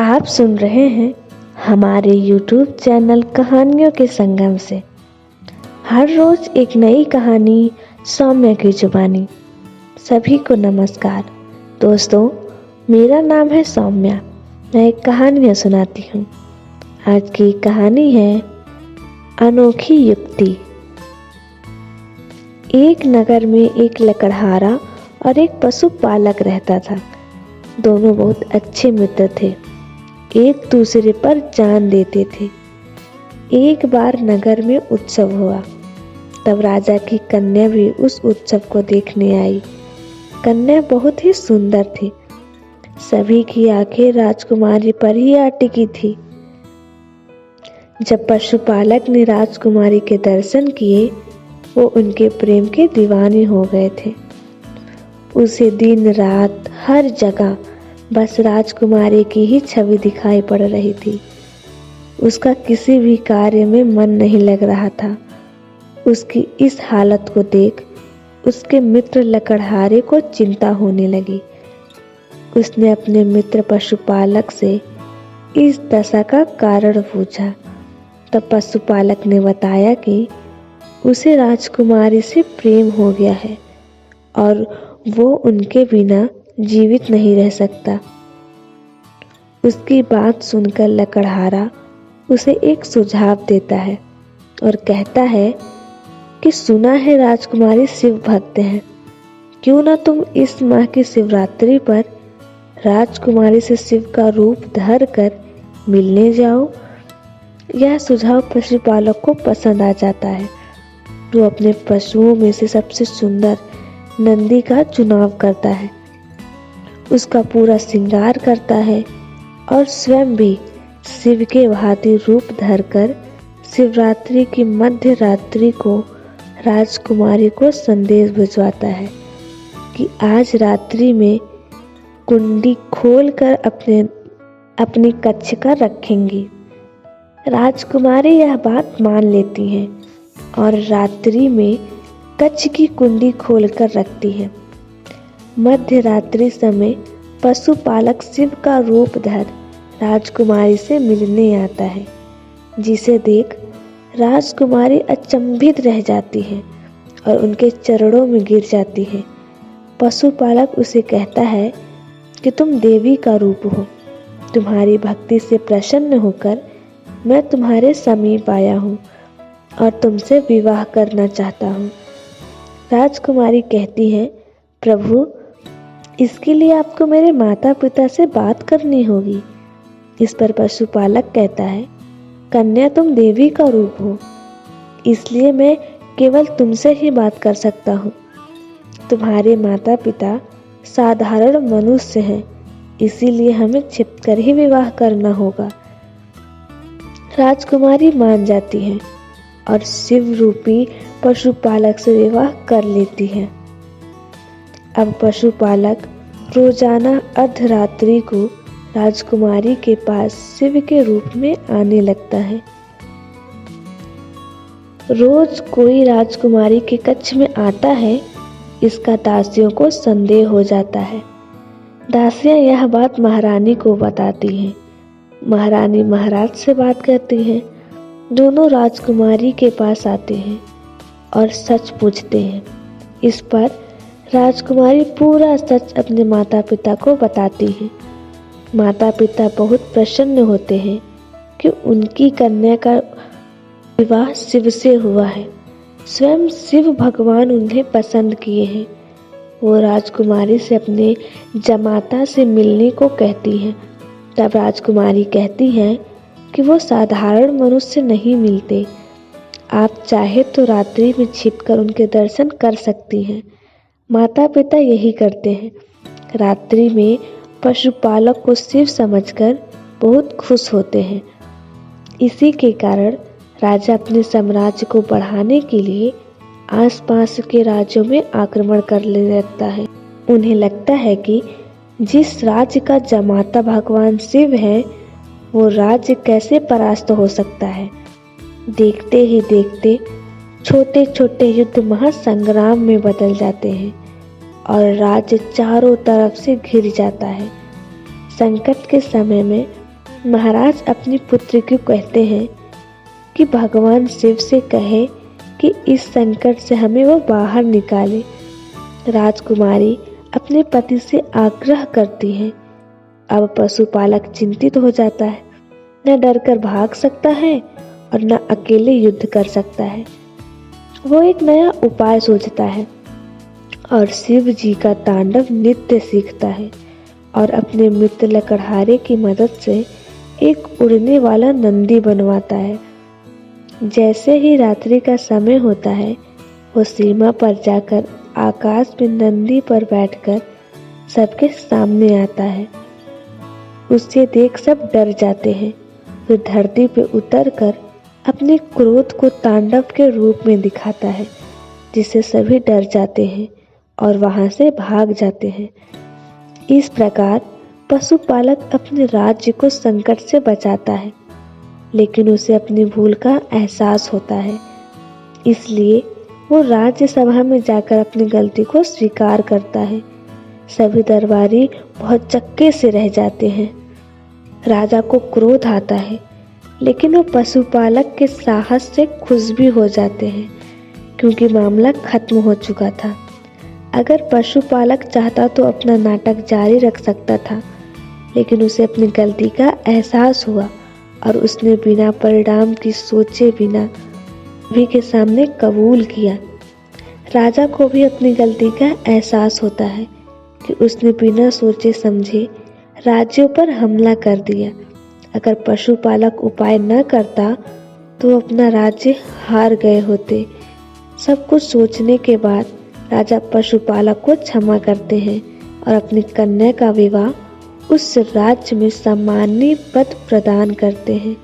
आप सुन रहे हैं हमारे YouTube चैनल कहानियों के संगम से। हर रोज एक नई कहानी सौम्या की जुबानी। सभी को नमस्कार दोस्तों, मेरा नाम है सौम्या। मैं एक कहानियाँ सुनाती हूँ। आज की कहानी है अनोखी युक्ति। एक नगर में एक लकड़हारा और एक पशुपालक रहता था। दोनों बहुत अच्छे मित्र थे, एक दूसरे पर जान देते थे। एक बार नगर में उत्सव हुआ, तब राजा की कन्या भी उस उत्सव को देखने आई। कन्या बहुत ही सुंदर थी। सभी की आंखें राजकुमारी पर ही आ टिकी थी। जब पशुपालक ने राजकुमारी के दर्शन किए, वो उनके प्रेम के दीवाने हो गए थे। उसे दिन रात हर जगह बस राजकुमारी की ही छवि दिखाई पड़ रही थी। उसका किसी भी कार्य में मन नहीं लग रहा था। उसकी इस हालत को देख उसके मित्र लकड़हारे को चिंता होने लगी। उसने अपने मित्र पशुपालक से इस दशा का कारण पूछा। तब पशुपालक ने बताया कि उसे राजकुमारी से प्रेम हो गया है और वो उनके बिना जीवित नहीं रह सकता। उसकी बात सुनकर लकड़हारा उसे एक सुझाव देता है और कहता है कि सुना है राजकुमारी शिव भक्त हैं, क्यों ना तुम इस माह की शिवरात्रि पर राजकुमारी से शिव का रूप धर कर मिलने जाओ। यह सुझाव पशुपालक को पसंद आ जाता है। वो अपने पशुओं में से सबसे सुंदर नंदी का चुनाव करता है, उसका पूरा श्रृंगार करता है और स्वयं भी शिव के भांति रूप धरकर शिवरात्रि की मध्य रात्रि को राजकुमारी को संदेश भिजवाता है कि आज रात्रि में कुंडी खोलकर अपनी कक्षिका रखेंगी। राजकुमारी यह बात मान लेती हैं और रात्रि में कक्ष की कुंडी खोलकर रखती है। मध्य रात्रि समय पशुपालक शिव का रूप धर राजकुमारी से मिलने आता है, जिसे देख राजकुमारी अचंभित रह जाती है और उनके चरणों में गिर जाती है। पशुपालक उसे कहता है कि तुम देवी का रूप हो, तुम्हारी भक्ति से प्रसन्न होकर मैं तुम्हारे समीप आया हूँ और तुमसे विवाह करना चाहता हूँ। राजकुमारी कहती है, प्रभु, इसके लिए आपको मेरे माता पिता से बात करनी होगी। इस पर पशुपालक कहता है, कन्या तुम देवी का रूप हो, इसलिए मैं केवल तुमसे ही बात कर सकता हूँ। तुम्हारे माता पिता साधारण मनुष्य हैं, इसीलिए हमें छिपकर ही विवाह करना होगा। राजकुमारी मान जाती है और शिव रूपी पशुपालक से विवाह कर लेती है। अब पशुपालक रोजाना अर्धरात्रि को राजकुमारी के पास शिव के रूप में आने लगता है। रोज कोई राजकुमारी के कक्ष में आता है, इसका दासियों को संदेह हो जाता है। दासियां यह बात महारानी को बताती हैं। महारानी महाराज से बात करती हैं। दोनों राजकुमारी के पास आते हैं और सच पूछते हैं। इस पर राजकुमारी पूरा सच अपने माता पिता को बताती है। माता पिता बहुत प्रसन्न होते हैं कि उनकी कन्या का विवाह शिव से हुआ है। स्वयं शिव भगवान उन्हें पसंद किए हैं। वो राजकुमारी से अपने जमाता से मिलने को कहती हैं। तब राजकुमारी कहती है कि वो साधारण मनुष्य नहीं मिलते, आप चाहे तो रात्रि में छिपकर उनके दर्शन कर सकती हैं। माता पिता यही करते हैं। रात्रि में पशुपालक को शिव समझकर बहुत खुश होते हैं। इसी के कारण राजा अपने साम्राज्य को बढ़ाने के लिए आसपास के राज्यों में आक्रमण करने लगता है। उन्हें लगता है कि जिस राज्य का जमाता भगवान शिव है, वो राज्य कैसे परास्त हो सकता है। देखते ही देखते छोटे छोटे युद्ध महासंग्राम में बदल जाते हैं और राज्य चारों तरफ से घिर जाता है। संकट के समय में महाराज अपनी पुत्री को कहते हैं कि भगवान शिव से कहे कि इस संकट से हमें वो बाहर निकाले। राजकुमारी अपने पति से आग्रह करती है। अब पशुपालक चिंतित हो जाता है, न डरकर भाग सकता है और न अकेले युद्ध कर सकता है। वो एक नया उपाय सोचता है और शिव जी का तांडव नृत्य सीखता है और अपने मित्र लकड़हारे की मदद से एक उड़ने वाला नंदी बनवाता है। जैसे ही रात्रि का समय होता है, वो सीमा पर जाकर आकाश में नंदी पर बैठकर सबके सामने आता है। उसे देख सब डर जाते हैं। फिर धरती पे उतरकर अपने क्रोध को तांडव के रूप में दिखाता है, जिससे सभी डर जाते हैं और वहां से भाग जाते हैं। इस प्रकार पशुपालक अपने राज्य को संकट से बचाता है, लेकिन उसे अपनी भूल का एहसास होता है। इसलिए वो राज्य सभा में जाकर अपनी गलती को स्वीकार करता है। सभी दरबारी बहुत चक्के से रह जाते हैं। राजा को क्रोध आता है, लेकिन वो पशुपालक के साहस से खुश भी हो जाते हैं, क्योंकि मामला खत्म हो चुका था। अगर पशुपालक चाहता तो अपना नाटक जारी रख सकता था, लेकिन उसे अपनी गलती का एहसास हुआ और उसने बिना परिणाम की सोचे बिना सभी के सामने कबूल किया। राजा को भी अपनी गलती का एहसास होता है कि उसने बिना सोचे समझे राज्यों पर हमला कर दिया। अगर पशुपालक उपाय न करता तो अपना राज्य हार गए होते। सब कुछ सोचने के बाद राजा पशुपालक को क्षमा करते हैं और अपनी कन्या का विवाह उस राज्य में सम्मानीय पद प्रदान करते हैं।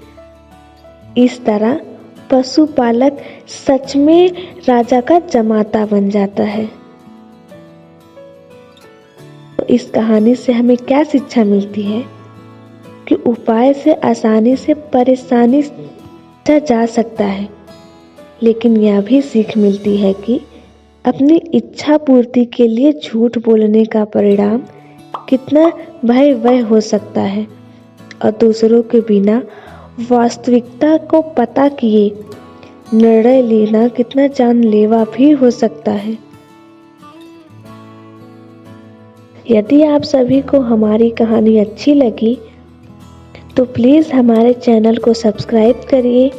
इस तरह पशुपालक सच में राजा का जमाता बन जाता है। तो इस कहानी से हमें क्या शिक्षा मिलती है कि उपाय से आसानी से परेशानी से जा सकता है, लेकिन यह भी सीख मिलती है कि अपनी इच्छा पूर्ति के लिए झूठ बोलने का परिणाम कितना भयावह हो सकता है और दूसरों के बिना वास्तविकता को पता किए निर्णय लेना कितना जानलेवा भी हो सकता है। यदि आप सभी को हमारी कहानी अच्छी लगी तो प्लीज़ हमारे चैनल को सब्सक्राइब करिए,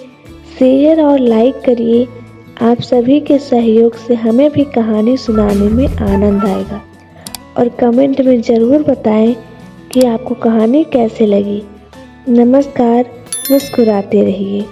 शेयर और लाइक करिए। आप सभी के सहयोग से हमें भी कहानी सुनाने में आनंद आएगा और कमेंट में ज़रूर बताएं कि आपको कहानी कैसे लगी। नमस्कार, मुस्कुराते रहिए।